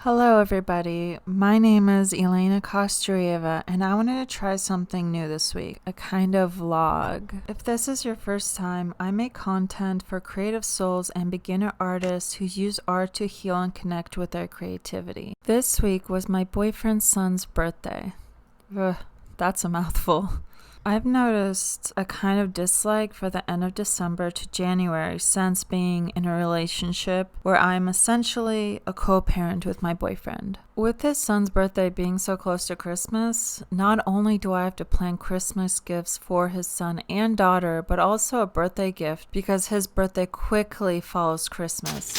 Hello everybody, my name is Elena Kostrieva and I wanted to try something new this week, a kind of vlog. If this is your first time, I make content for creative souls and beginner artists who use art to heal and connect with their creativity. This week was my boyfriend's son's birthday. Ugh, that's a mouthful. I've noticed a kind of dislike for the end of December to January since being in a relationship where I'm essentially a co-parent with my boyfriend. With his son's birthday being so close to Christmas, not only do I have to plan Christmas gifts for his son and daughter, but also a birthday gift because his birthday quickly follows Christmas.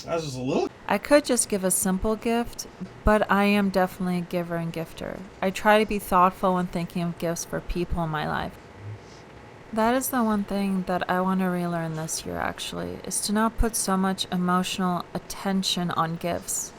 That was a little. I could just give a simple gift, but I am definitely a giver and gifter. I try to be thoughtful when thinking of gifts for people in my life. That is the one thing that I want to relearn this year actually, is to not put so much emotional attention on gifts.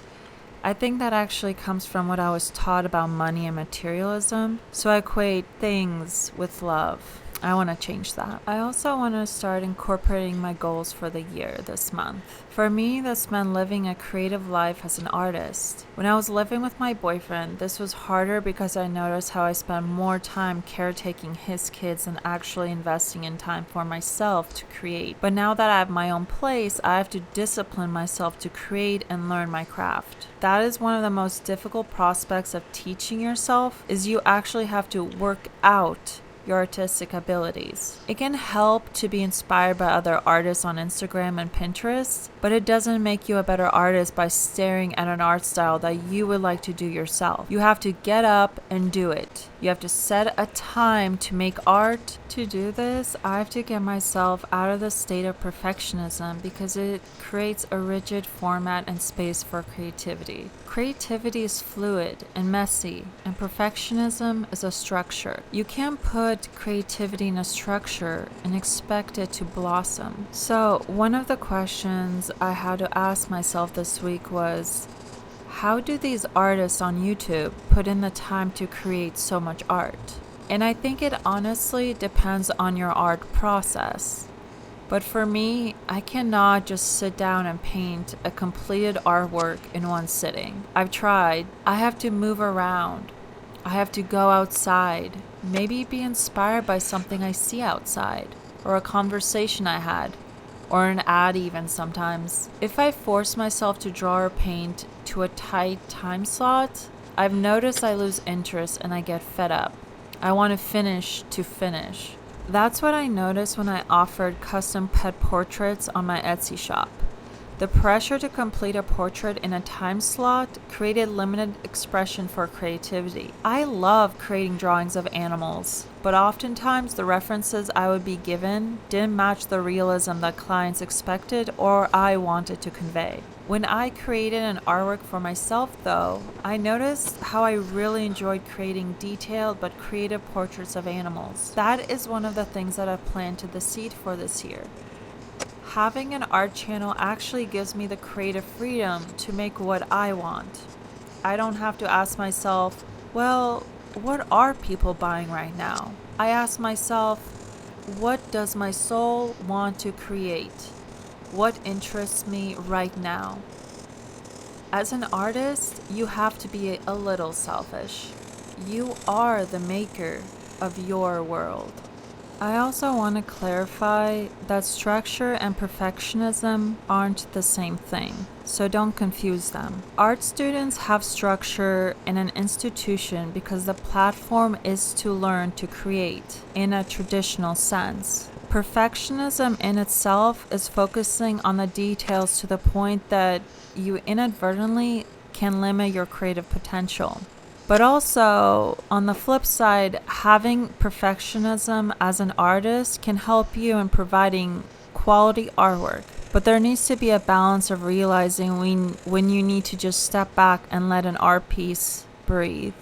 I think that actually comes from what I was taught about money and materialism, so I equate things with love. I want to change that. I also want to start incorporating my goals for the year this month. For me, this meant living a creative life as an artist. When I was living with my boyfriend, this was harder because I noticed how I spent more time caretaking his kids than actually investing in time for myself to create. But now that I have my own place, I have to discipline myself to create and learn my craft. That is one of the most difficult prospects of teaching yourself, is you actually have to work out your artistic abilities. It can help to be inspired by other artists on Instagram and Pinterest, but it doesn't make you a better artist by staring at an art style that you would like to do yourself. You have to get up and do it. You have to set a time to make art. To do this, I have to get myself out of the state of perfectionism because it creates a rigid format and space for creativity. Creativity is fluid and messy, and perfectionism is a structure. You can't put creativity in a structure and expect it to blossom. So, one of the questions I had to ask myself this week was, how do these artists on YouTube put in the time to create so much art? And I think it honestly depends on your art process. But for me, I cannot just sit down and paint a completed artwork in one sitting. I've tried. I have to move around. I have to go outside. Maybe be inspired by something I see outside, or a conversation I had, or an ad even sometimes. If I force myself to draw or paint to a tight time slot, I've noticed I lose interest and I get fed up. I want to finish. That's what I noticed when I offered custom pet portraits on my Etsy shop. The pressure to complete a portrait in a time slot created limited expression for creativity. I love creating drawings of animals, but oftentimes the references I would be given didn't match the realism that clients expected or I wanted to convey. When I created an artwork for myself though, I noticed how I really enjoyed creating detailed but creative portraits of animals. That is one of the things that I've planted the seed for this year. Having an art channel actually gives me the creative freedom to make what I want. I don't have to ask myself, well, what are people buying right now? I ask myself, what does my soul want to create? What interests me right now? As an artist, you have to be a little selfish. You are the maker of your world. I also want to clarify that structure and perfectionism aren't the same thing, so don't confuse them. Art students have structure in an institution because the platform is to learn to create in a traditional sense. Perfectionism in itself is focusing on the details to the point that you inadvertently can limit your creative potential. But also, on the flip side, having perfectionism as an artist can help you in providing quality artwork. But there needs to be a balance of realizing when you need to just step back and let an art piece breathe.